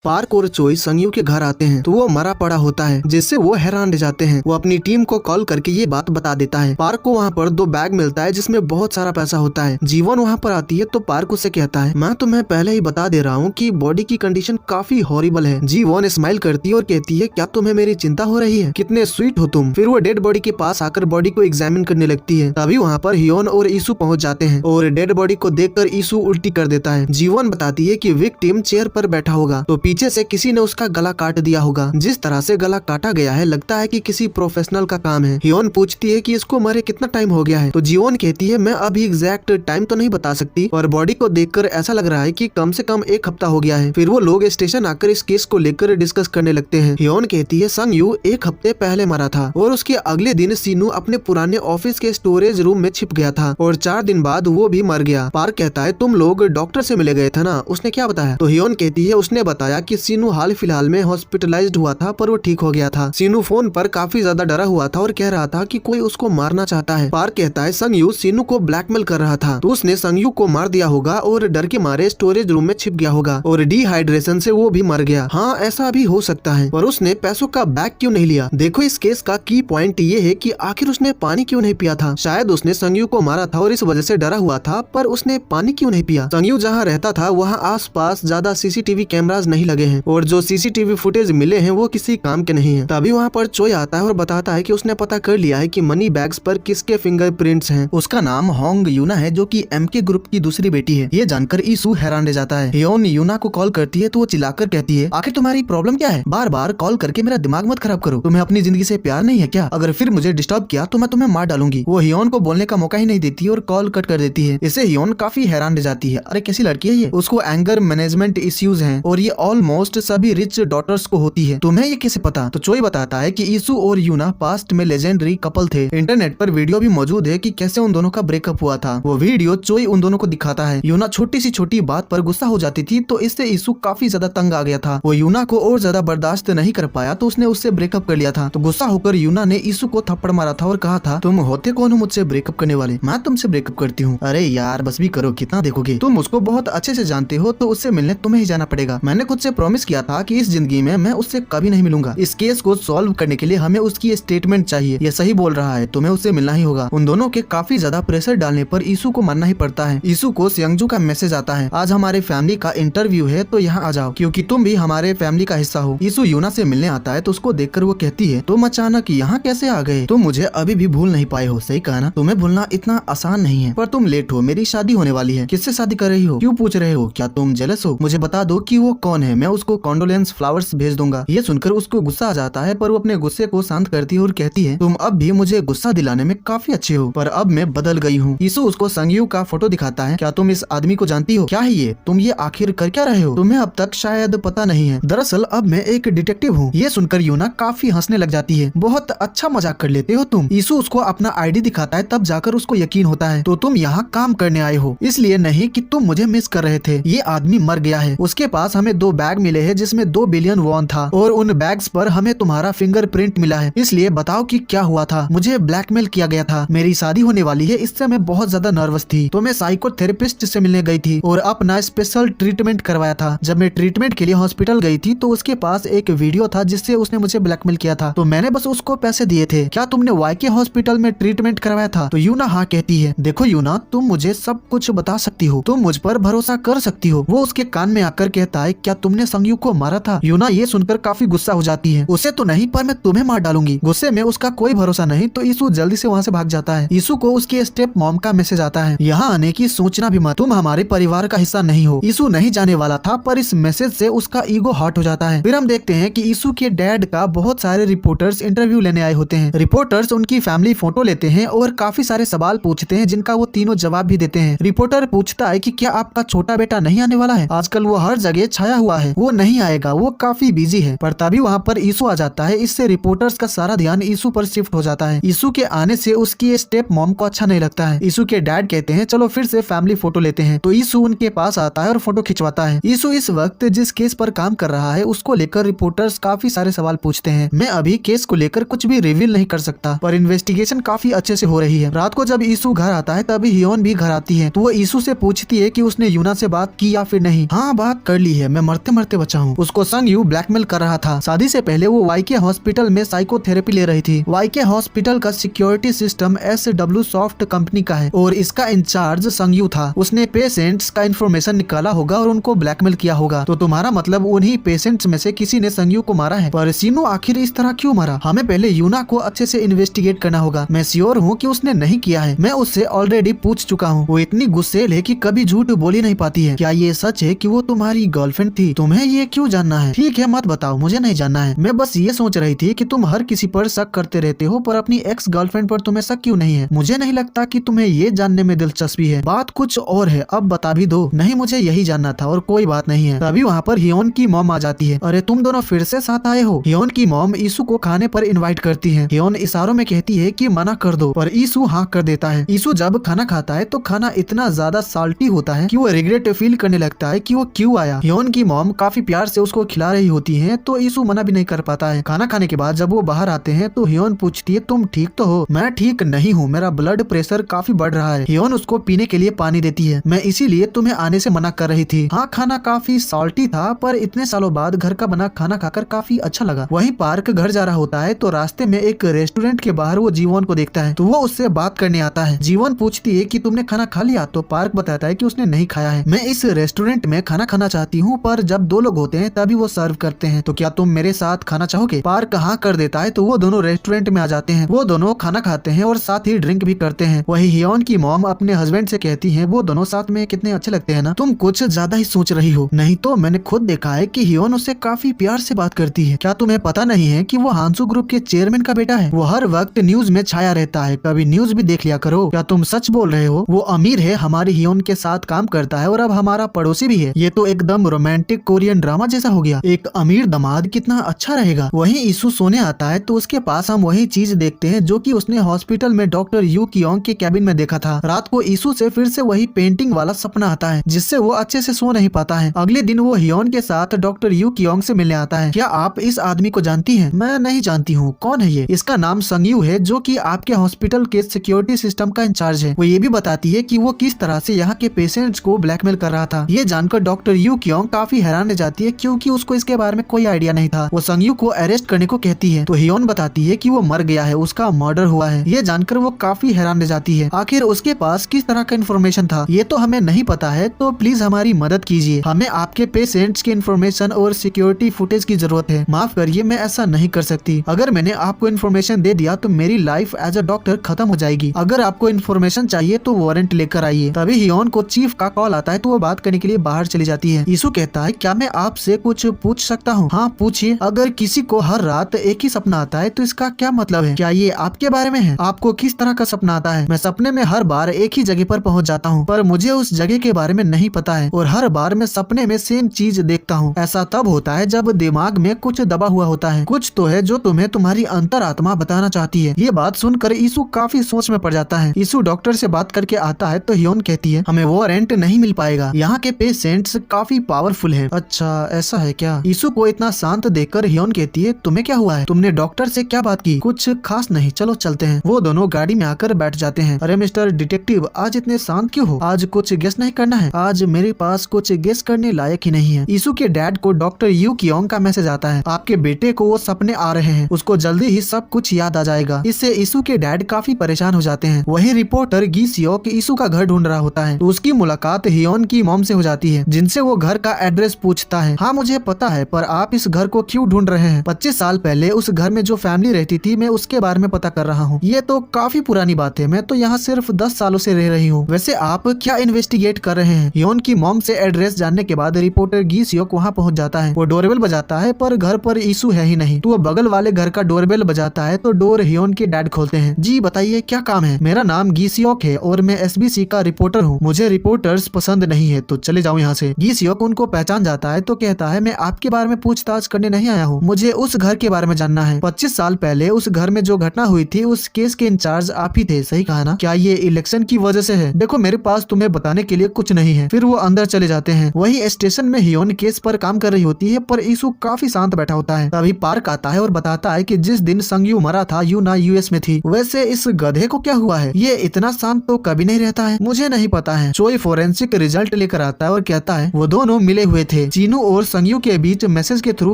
Park और चोई संगयू के घर आते हैं तो वो मरा पड़ा होता है, जिससे वो हैरान रह जाते हैं। वो अपनी टीम को कॉल करके ये बात बता देता है। पार्क को वहाँ पर 2 बैग मिलता है जिसमें बहुत सारा पैसा होता है। जीवन वहाँ पर आती है तो पार्क उसे कहता है, मैं तुम्हें पहले ही बता दे रहा हूँ कि बॉडी की कंडीशन काफी हॉरिबल है। जीवन स्माइल करती है और कहती है, क्या तुम्हें मेरी चिंता हो रही है? कितने स्वीट हो तुम। फिर वो डेड बॉडी के पास आकर बॉडी को एग्जामिन करने लगती है। तभी वहाँ पर हियोन और ईसू पहुँच जाते हैं और डेड बॉडी को देखकर ईसू उल्टी कर देता है। जीवन बताती है कि विक्टिम चेयर पर बैठा होगा तो पीछे से किसी ने उसका गला काट दिया होगा। जिस तरह से गला काटा गया है लगता है कि किसी प्रोफेशनल का काम है। हियोन पूछती है कि इसको मरे कितना टाइम हो गया है तो जीवन कहती है, मैं अभी एग्जैक्ट टाइम तो नहीं बता सकती, और बॉडी को देखकर ऐसा लग रहा है कि कम से कम 1 हफ्ता हो गया है। फिर वो लोग स्टेशन आकर इस केस को लेकर डिस्कस करने लगते हैं। हियोन कहती है, संगयू 1 हफ्ते पहले मरा था और उसके अगले दिन सीनू अपने पुराने ऑफिस के स्टोरेज रूम में छिप गया था और 4 दिन बाद वो भी मर गया। पार्क कहता है, तुम लोग डॉक्टर से मिले गए थे ना, उसने क्या बताया? तो हियोन कहती है, उसने बताया कि सीनू हाल फिलहाल में हॉस्पिटलाइज्ड हुआ था पर वो ठीक हो गया था। सीनू फोन पर काफी ज्यादा डरा हुआ था और कह रहा था कि कोई उसको मारना चाहता है। पार्क कहता है, संगयू सीनू को ब्लैकमेल कर रहा था तो उसने संगयू को मार दिया होगा और डर के मारे स्टोरेज रूम में छिप गया होगा और डिहाइड्रेशन से वो भी मर गया। हाँ, ऐसा भी हो सकता है, पर उसने पैसों का बैग क्यों नहीं लिया? देखो, इस केस का की पॉइंट ये है कि आखिर उसने पानी क्यों नहीं पिया था। शायद उसने संगयू को मारा था और इस वजह से डरा हुआ था, पर उसने पानी क्यों नहीं पिया? संगयू जहाँ रहता था वहाँ आसपास ज्यादा सीसीटीवी कैमरास नहीं लगे हैं और जो सीसीटीवी फुटेज मिले हैं वो किसी काम के नहीं है। तभी वहाँ पर चोई आता है और बताता है कि उसने पता कर लिया है कि मनी बैग्स पर किसके फिंगरप्रिंट्स हैं। उसका नाम होंग यूना है जो कि एमके ग्रुप की दूसरी बेटी है। ये जानकर ईसू हैरान रह जाता है। हियोन यूना को कॉल करती है तो वो चिल्लाकर कहती है, आखिर तुम्हारी प्रॉब्लम क्या है? बार बार कॉल करके मेरा दिमाग मत खराब करो। तुम्हें अपनी जिंदगी से प्यार नहीं है क्या? अगर फिर मुझे डिस्टर्ब किया तो मैं तुम्हें मार डालूंगी। वो हियोन को बोलने का मौका ही नहीं देती और कॉल कट कर देती है। इससे हियोन काफी हैरान रह जाती है। अरे कैसी लड़की है ये? उसको एंगर मैनेजमेंट इश्यूज हैं और ये ऑलमोस्ट सभी रिच डॉटर्स को होती है। तुम्हें ये कैसे पता? तो चोई बताता है कि ईसू और यूना पास्ट में लेजेंडरी कपल थे। इंटरनेट पर वीडियो भी मौजूद है कि कैसे उन दोनों का ब्रेकअप हुआ था। वो वीडियो चोई उन दोनों को दिखाता है। यूना छोटी सी छोटी बात पर गुस्सा हो जाती थी तो इससे ईसू काफी ज्यादा तंग आ गया था। वो यूना को और ज्यादा बर्दाश्त नहीं कर पाया तो उसने उससे ब्रेकअप कर लिया था। तो गुस्सा होकर यूना ने ईसू को थप्पड़ मारा था और कहा था, तुम होते कौन हो मुझसे ब्रेकअप करने वाले? मैं तुमसे ब्रेकअप करती हूँ। अरे यार बस भी करो, कितना देखोगे? तुम उसको बहुत अच्छे से जानते हो तो उससे मिलने तुम्हें ही जाना पड़ेगा। मैंने खुद से प्रॉमिस किया था कि इस जिंदगी में मैं उससे कभी नहीं मिलूंगा। इस केस को सॉल्व करने के लिए हमें उसकी स्टेटमेंट चाहिए। ये सही बोल रहा है, तुम्हें उससे मिलना ही होगा। उन दोनों के काफी ज्यादा प्रेशर डालने पर ईसू को मानना ही पड़ता है। ईसू को सेंगजू का मैसेज आता है, आज हमारे फैमिली का इंटरव्यू है तो यहाँ आ जाओ क्योंकि तुम भी हमारे फैमिली का हिस्सा हो। ईसू यूना से मिलने आता है तो उसको देखकर वो कहती है, तुम अचानक यहाँ कैसे आ गए? तुम मुझे अभी भी भूल नहीं पाए हो। सही कहा ना, तुम्हें भूलना इतना आसान नहीं है, पर तुम लेट हो। मेरी शादी होने वाली है। किससे शादी कर रही हो? क्यों पूछ रहे हो? क्या तुम जेलस हो? मुझे बता दो कि वो कौन है, मैं उसको कॉन्डोलेंस फ्लावर्स भेज दूंगा। ये सुनकर उसको गुस्सा आ जाता है पर वो अपने गुस्से को शांत करती है और कहती है, तुम अब भी मुझे गुस्सा दिलाने में काफी अच्छे हो, पर अब मैं बदल गई हूँ। ईसू उसको संगयू का फोटो दिखाता है। क्या तुम इस आदमी को जानती हो? क्या है ये? तुम ये आखिर कर क्या रहे हो? तुम्हें अब तक शायद पता नहीं है, दरअसल अब मैं एक डिटेक्टिव हूँ। ये सुनकर यूना काफी हंसने लग जाती है। बहुत अच्छा मजाक कर लेते हो तुम। ईसू उसको अपना आईडी दिखाता है, तब जाकर उसको यकीन होता है, तो तुम यहाँ काम करने आए हो, इसलिए नहीं कि तुम मुझे मिस कर रहे थे। ये आदमी मर गया है। उसके पास हमें 2 बैग मिले हैं जिसमें 2 बिलियन वॉन था और उन बैग्स पर हमें तुम्हारा फिंगरप्रिंट मिला है। इसलिए बताओ कि क्या हुआ था? मुझे ब्लैकमेल किया गया था। मेरी शादी होने वाली है, इससे मैं बहुत ज्यादा नर्वस थी तो मैं साइकोथेरेपिस्ट से मिलने गई थी और अपना स्पेशल ट्रीटमेंट करवाया था। जब मैं ट्रीटमेंट के लिए हॉस्पिटल गई थी तो उसके पास एक वीडियो था जिससे उसने मुझे ब्लैकमेल किया था, तो मैंने बस उसको पैसे दिए थे। क्या तुमने वाईके हॉस्पिटल में ट्रीटमेंट करवाया था? तो यूना हाँ कहती है। देखो यूना, तुम मुझे सब कुछ बता सकती हो, तुम मुझ पर भरोसा कर सकती हो। वो उसके कान में आकर कहता है, क्या तुमने संगयू को मारा था? यूना ये सुनकर काफी गुस्सा हो जाती है। उसे तो नहीं, पर मैं तुम्हें मार डालूंगी। गुस्से में उसका कोई भरोसा नहीं तो ईसू जल्दी से वहाँ से भाग जाता है। ईसू को उसके स्टेप मॉम का मैसेज आता है, यहाँ आने की सोचना भी मत, तुम हमारे परिवार का हिस्सा नहीं हो। ईसू नहीं जाने वाला था पर इस मैसेज से उसका ईगो हर्ट हो जाता है। फिर हम देखते हैं कि ईसू के डैड का बहुत सारे रिपोर्टर्स इंटरव्यू लेने आए होते हैं। रिपोर्टर्स उनकी फैमिली फोटो लेते हैं और काफी सारे सवाल पूछते हैं जिनका वो तीनों जवाब भी देते हैं। रिपोर्टर पूछता है कि क्या आपका छोटा बेटा नहीं आने वाला है? आजकल वो हर जगह छाया हुआ है, वो नहीं आएगा, वो काफी बिजी है। पर तभी वहाँ पर ईसू आ जाता है। इससे रिपोर्टर्स का सारा ध्यान ईसू पर शिफ्ट हो जाता है। ईसू के आने से उसकी स्टेप मॉम को अच्छा नहीं लगता है। ईसू के डैड कहते हैं, चलो फिर से फैमिली फोटो लेते हैं। तो ईसू उनके पास आता है और फोटो खिंचवाता है। ईसू इस वक्त जिस केस पर काम कर रहा है उसको लेकर रिपोर्टर्स काफी सारे सवाल पूछते हैं। मैं अभी केस को लेकर कुछ भी रिवील नहीं कर सकता, पर इन्वेस्टिगेशन काफी अच्छे से हो रही है। रात को जब ईसू घर आता है तभी हियोन भी घर आती है, तो वो ईसू से पूछती है कि उसने यूना से बात की या फिर नहीं। हाँ, बात कर ली है, मैं मरते मरते बचा हूँ। उसको संग यू ब्लैकमेल कर रहा था। शादी से पहले वो वाईके हॉस्पिटल में साइकोथेरेपी ले रही थी। वाईके हॉस्पिटल का security system SW soft company का है और इसका इंचार्ज संगयू था। उसने पेशेंट्स का इन्फॉर्मेशन निकाला होगा और उनको ब्लैकमेल किया होगा। तो तुम्हारा मतलब उन्हीं पेशेंट्स में से किसी ने संगयू को मारा है। पर सीनू आखिर इस तरह क्यों मारा? हमें पहले यूना को अच्छे से इन्वेस्टिगेट करना होगा। मैं श्योर हूँ कि उसने नहीं किया है। मैं उससे ऑलरेडी पूछ चुका हूँ। वो इतनी गुस्सेल है कि कभी झूठ बोल ही नहीं पाती है। क्या ये सच है कि वो तुम्हारी गर्लफ्रेंड थी? तुम्हें ये क्यों जानना है? ठीक है, मत बताओ, मुझे नहीं जानना है। मैं बस ये सोच रही थी कि तुम हर किसी पर शक करते रहते हो, पर अपनी एक्स गर्लफ्रेंड पर तुम्हें शक क्यों नहीं है? मुझे नहीं लगता कि तुम्हें ये जानने में दिलचस्पी है। बात कुछ और है, अब बता भी दो। नहीं, मुझे यही जानना था और कोई बात नहीं है। तभी वहाँ पर हियोन की मॉम आ जाती है। अरे तुम दोनों फिर से साथ आए हो। हियोन की मॉम ईसू को खाने पर इनवाइट करती है। हियोन इशारों में कहती है कि मना कर दो, पर ईसू हाँ कर देता है। ईसू जब खाना खाता है तो खाना इतना ज्यादा साल्टी होता है कि वो रिग्रेट फील करने लगता है कि वो क्यों आया। हियोन की मॉम काफी प्यार से उसको खिला रही होती है तो ईसू मना भी नहीं कर पाता है। खाना खाने के बाद जब वो बाहर आते हैं तो हियोन पूछती है, तुम ठीक तो हो? मैं ठीक नहीं हूँ, मेरा ब्लड प्रेशर काफी बढ़ रहा है। हियोन उसको पीने के लिए पानी देती है। मैं इसीलिए तुम्हें आने से मना कर रही थी। हाँ, खाना काफी सॉल्टी था, पर इतने सालों बाद घर का बना खाना खाकर काफी अच्छा लगा। वहीं पार्क घर जा रहा होता है तो रास्ते में एक रेस्टोरेंट के बाहर वो जीवन को देखता है तो वो उससे बात करने आता है। जीवन पूछती है कि तुमने खाना खा लिया? तो पार्क बताता है कि उसने नहीं खाया है। मैं इस रेस्टोरेंट में खाना खाना चाहती हूँ, पर जब 2 लोग होते हैं तभी वो सर्व करते हैं, तो क्या तुम मेरे साथ खाना चाहोगे? पार्क हाँ कर देता है तो वो दोनों रेस्टोरेंट में आ जाते हैं। वो दोनों खाना खाते हैं और साथ ही ड्रिंक भी करते हैं। वही हियोन की मॉम अपने हस्बैंड से कहती है, वो दोनों साथ में कितने अच्छे लगते हैं ना। तुम कुछ ज्यादा ही सोच रही हो। नहीं तो मैंने खुद देखा है कि हियोन उससे काफी प्यार से बात करती है। क्या तुम्हें पता नहीं है कि वो हांसू ग्रुप के चेयरमैन का बेटा है? वो हर वक्त न्यूज में छाया रहता है, कभी न्यूज भी देख लिया करो। क्या तुम सच बोल रहे हो? वो अमीर है, हमारी हियोन के साथ काम करता है और अब हमारा पड़ोसी भी है। ये तो एकदम रोमांटिक कोरियन ड्रामा जैसा हो गया। एक अमीर दामाद कितना अच्छा रहेगा। वहीं ईसू सोने आता है तो उसके पास हम वही चीज देखते हैं जो कि उसने हॉस्पिटल में डॉक्टर यू कियोंग के कैबिन में देखा था। रात को ईसू से फिर से वही पेंटिंग वाला सपना आता है जिससे वो अच्छे से सो नहीं पाता है। अगले दिन वो हियोन के साथ डॉक्टर यू कियोंग से मिलने आता है। क्या आप इस आदमी को जानती हैं? मैं नहीं जानती हूँ। कौन है ये? इसका नाम संगयू है, जो कि आपके हॉस्पिटल के सिक्योरिटी सिस्टम का इंचार्ज है। वो ये भी बताती है कि वो किस तरह से यहाँ के पेशेंट्स को ब्लैकमेल कर रहा था। ये जानकर डॉक्टर यू कियोंग काफी हैरान रह जाती है क्योंकि उसको इसके बारे में कोई आइडिया नहीं था। वो संगयू को अरेस्ट करने को कहती है तो हियोन बताती है कि वो मर गया है, उसका मर्डर हुआ है। ये जानकर वो काफी हैरान रह जाती है। आखिर उसके पास किस तरह का इन्फॉर्मेशन था ये तो हमें नहीं पता है, तो प्लीज हमारी मदद कीजिए। हमें आपके पेशेंट्स की इन्फॉर्मेशन और सिक्योरिटी फुटेज की जरूरत है। माफ करिए, मैं ऐसा नहीं कर सकती। अगर मैंने आपको इन्फॉर्मेशन दे दिया तो मेरी लाइफ एज अ डॉक्टर खत्म हो जाएगी। अगर आपको इन्फॉर्मेशन चाहिए तो वारंट लेकर आइए। तभी हियोन को चीफ का कॉल आता है तो वो बात करने के लिए बाहर चली जाती है। ईसू कहता है, क्या मैं आपसे कुछ पूछ सकता हूँ? हाँ पूछिए। अगर किसी को हर रात एक ही सपना आता है तो इसका क्या मतलब है? क्या ये आपके बारे में है? आपको किस तरह का सपना आता है? मैं सपने में हर बार एक ही जगह पर पहुँच जाता हूँ, पर मुझे उस जगह के बारे में नहीं पता है और हर बार मैं सपने में सेम चीज देखता हूँ। ऐसा तब होता है जब दिमाग में कुछ दबा हुआ होता है। कुछ तो है जो तुम्हें तुम्हारी अंतरात्मा बताना चाहती है। ये बात सुनकर ईसू काफी सोच में पड़ जाता है। ईसू डॉक्टर से बात करके आता है तो हियोन कहती है, हमें वारंट नहीं मिल पाएगा, यहाँ के पेशेंट्स काफी पावरफुल हैं। अच्छा ऐसा है क्या? ईसू को इतना शांत देखकर हियोन कहती है, तुम्हें क्या हुआ है? तुमने डॉक्टर से क्या बात की? कुछ खास नहीं, चलो चलते हैं। वो दोनों गाड़ी में आकर बैठ जाते हैं। अरे मिस्टर डिटेक्टिव, आज इतने शांत क्यों हो? आज कुछ गेस नहीं करना है? आज मेरे पास कुछ गेस करने लायक ही नहीं है। ईसू के डैड को डॉक्टर यू कियोंग का मैसेज आता है, आपके बेटे को वो सपने आ रहे हैं, उसको जल्दी ही सब कुछ याद आ जाएगा। इससे ईसू के डैड काफी परेशान हो जाते हैं। वही रिपोर्टर गी सियोक ईसू का घर ढूंढ रहा होता है तो उसकी मुलाकात हियोन की मॉम से हो जाती है, जिनसे वो घर का एड्रेस पूछता है। हाँ मुझे पता है, पर आप इस घर को क्यों ढूंढ रहे हैं? 25 साल पहले उस घर में जो फैमिली रहती थी, मैं उसके बारे में पता कर रहा हूँ। ये तो काफी पुरानी बात है, मैं तो यहाँ सिर्फ 10 सालों से रह रही हूँ। वैसे आप क्या इन्वेस्टिगेट कर रहे हैं? हियोन की मॉम से एड्रेस जानने के बाद रिपोर्टर गी सियोक वहाँ पहुँच जाता है। वो डोरबेल बजाता है पर घर पर ईसू है ही नहीं, तो वो बगल वाले घर का डोरबेल बजाता है तो डोर हियोन के डैड खोलते हैं। जी बताइए क्या काम है? मेरा नाम गी सियोक है और मैं SBC का रिपोर्टर हूँ। मुझे रिपोर्टर्स पसंद नहीं है, तो चले जाओ यहाँ से। गी सियोक उनको पहचान जाता है तो कहता है, मैं आपके बारे में पूछताछ करने नहीं आया हूँ, मुझे उस घर के बारे में जानना है। 25 साल पहले उस घर में जो घटना हुई थी उस केस के इंचार्ज आप ही थे, सही कहा ना? क्या ये इलेक्शन की वजह से है? देखो मेरे पास तुम्हें बताने के लिए कुछ नहीं है। फिर वो अंदर चले जाते हैं। वही स्टेशन में हियोन केस पर काम कर रही होती है, पर ईसू काफी शांत बैठा होता है। तभी पार्क आता है और बताता है कि जिस दिन संगयू मरा था यूना US में थी। वैसे इस गधे को क्या हुआ है? ये इतना शांत तो कभी नहीं रहता है। मुझे नहीं पता है। चोई फोरेंसिक रिजल्ट लेकर आता है और कहता है वो दोनों मिले हुए थे। थे। चीनू और संगयू के बीच मैसेज के थ्रू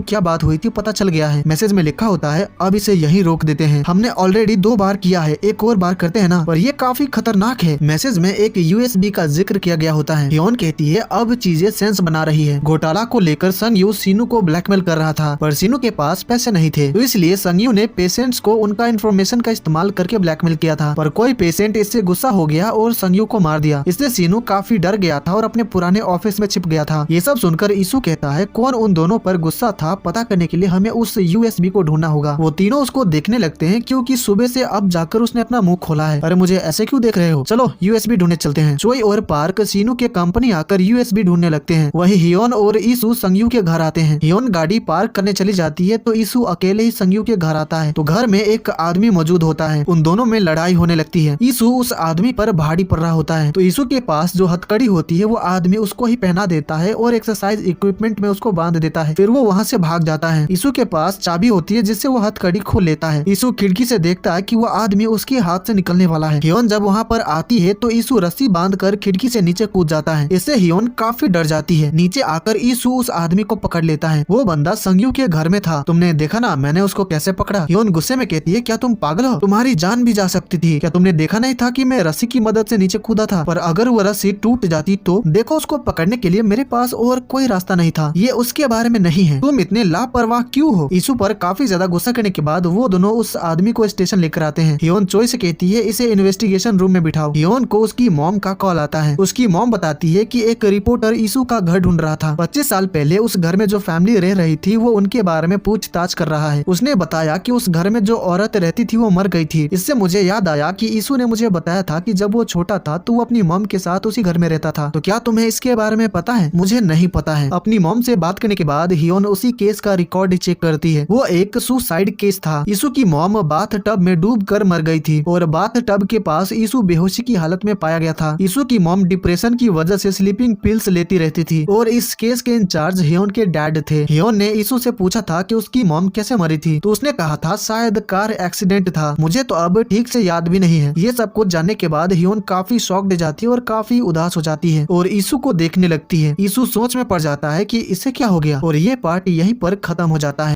क्या बात हुई थी पता चल गया है। मैसेज में लिखा होता है अब इसे यहीं रोक देते हैं, हमने ऑलरेडी 2 बार किया है, एक और बार करते हैं ना, पर ये काफी खतरनाक है। मैसेज में एक यूएसबी का जिक्र किया गया होता है। हियोन कहती है अब चीजें सेंस बना रही है। घोटाला को लेकर संगयू सीनू को ब्लैकमेल कर रहा था, पर सीनू के पास पैसे नहीं थे, तो इसलिए संगयू ने पेशेंट्स को उनका इन्फॉर्मेशन का इस्तेमाल करके ब्लैकमेल किया था। पर कोई पेशेंट इससे गुस्सा हो गया और संगयू को मार दिया। इससे सीनू काफी डर गया था और अपने पुराने ऑफिस में छिप गया था। ये सब सुनकर ईसू कहता है कौन उन दोनों पर गुस्सा था पता करने के लिए हमें उस यूएसबी को ढूंढना होगा। वो तीनों उसको देखने लगते हैं क्योंकि सुबह से अब जाकर उसने अपना मुंह खोला है। अरे मुझे ऐसे क्यों देख रहे हो, चलो यूएसबी ढूंढने चलते हैं। चोई और पार्क सीनू के कंपनी आकर यूएसबी ढूंढने लगते हैं। वही हियोन और ईसू संगयू के घर आते हैं। हियोन गाड़ी पार्क करने चली जाती है तो ईसू अकेले ही संगयू के घर आता है, तो घर में एक आदमी मौजूद होता है। उन दोनों में लड़ाई होने लगती है। ईसू उस आदमी पर भारी पड़ रहा होता है, तो ईसू के पास जो हथकड़ी होती है वो आदमी उसको ही पहना देता है और एक्सरसाइज इक्विपमेंट में उसको बांध देता है। फिर वो वहाँ से भाग जाता है। ईसू के पास चाबी होती है जिससे वो हथकड़ी खोल लेता है। ईसू खिड़की से देखता है कि वो आदमी उसके हाथ से निकलने वाला है। हियोन जब वहाँ पर आती है तो ईसू रस्सी बांधकर खिड़की से नीचे कूद जाता है। इससे हियोन काफी डर जाती है। नीचे आकर ईसू उस आदमी को पकड़ लेता है। वो बंदा संगयू के घर में था, तुमने देखा ना मैंने उसको कैसे पकड़ा। हियोन गुस्से में कहती है क्या तुम पागल हो, तुम्हारी जान भी जा सकती थी। क्या तुमने देखा नहीं था कि मैं रस्सी की मदद से नीचे कूदा था, पर अगर वो रस्सी टूट जाती तो देखो उसको पकड़ने के लिए मेरे पास और कोई रास्ता नहीं था। ये उसके बारे में नहीं है, तुम इतने लापरवाह क्यों हो। ईसू पर काफी ज्यादा गुस्सा करने के बाद वो दोनों उस आदमी को स्टेशन लेकर आते हैं। हियोन चोई से कहती है इसे इन्वेस्टिगेशन रूम में बिठाओ। हियोन को उसकी मॉम का कॉल आता है। उसकी मॉम बताती है कि एक रिपोर्टर ईसू का घर ढूंढ रहा था। 25 साल पहले उस घर में जो फैमिली रह रही थी वो उनके बारे में पूछताछ कर रहा है। उसने बताया कि उस घर में जो औरत रहती थी वो मर गई थी। इससे मुझे याद आया कि ईसू ने मुझे बताया था कि जब वो छोटा था तो वो अपनी मॉम के साथ उसी घर में रहता था। तो क्या तुम्हें इसके बारे में पता है? मुझे नहीं पता है। अपनी मॉम से बात करने के बाद हियोन उसी केस का रिकॉर्ड चेक करती है। वो एक सुसाइड केस था। ईसू की मॉम बाथ टब में डूब कर मर गई थी और बाथ टब के पास ईसू बेहोशी की हालत में पाया गया था। ईसू की मॉम डिप्रेशन की वजह से स्लीपिंग पिल्स लेती रहती थी और इस केस के इंचार्ज हियोन के डैड थे। हियोन ने ईसू से पूछा था कि उसकी मॉम कैसे मरी थी, तो उसने कहा था शायद कार एक्सीडेंट था। मुझे तो अब ठीक से याद भी नहीं है। ये सब कुछ जानने के बाद हियोन काफी शॉक्ड जाती है और काफी उदास हो जाती है और ईसू को देखने लगती है। ईसू सोच में पड़ जाता है कि इसे क्या हो गया और ये पार्ट यहीं पर खत्म हो जाता है।